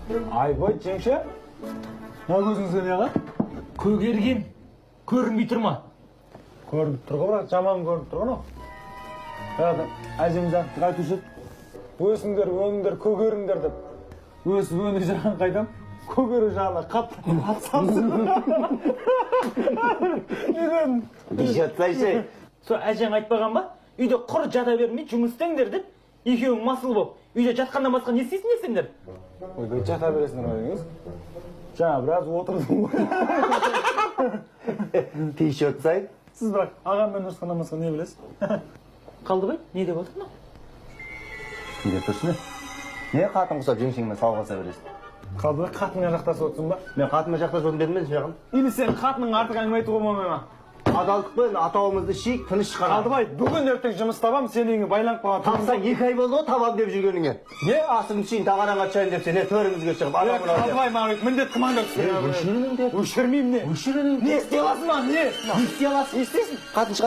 Айбай, жеңше. Не көзің сен яға? Көгерген. Көрінбей тұрма. Көрініп тұр ғой, бірақ жаман көрініп тұр ғой. Әжем жақты қайтушы еді. Өсіңдер, көгеріңдер деп. Өсіп өңір жағын қайдам, көгері жағына қатты атсамсың. Неден? Жатсайшы. Со әжең айтпаған ба? Үйде құр жата бермей жұмыс істеңдер деп. Екеуің масыл боп. Үйде жатқаннан басқа не істейсіңдер сендер? Ойбай, жата бересіңдер ғой деңіз. Жаңа біраз отырдым ғой. Тиіш отсай. Сіз бірақ ағаммен ұрысқаннан басқа не білесіз? Қалдыбай, не деп отыр мынау? Не деп тұрсың? Не қатын құсап жеңшеңмен салғаса бересің? Қалдыбай, қатынмен жақтасып отырсың ба? Мен қатынмен жақтасып отырмын дедім бе шағым? Или сен қатының артық әңгіме айтуға болмай ма? Адалдықпен атауымызды шейік, тыныш шығара. Қалдыбай, бүгін ертең жұмыс табам, сен үйіңе байланып қалған. Тапсаң 2 ай болды ғой табам деп жүргеніңе. Не асың ішейін тағаранға түсайын деп сен не төрімізге шығып адамын алып. Қалдыбай, маған міндет команда түсірген. Өшіріңдер. Өшірмеймін не? Өшіріңдер. Не істей аласың маған, не? Не істей аласың? Не істейсің? Қатын шығар.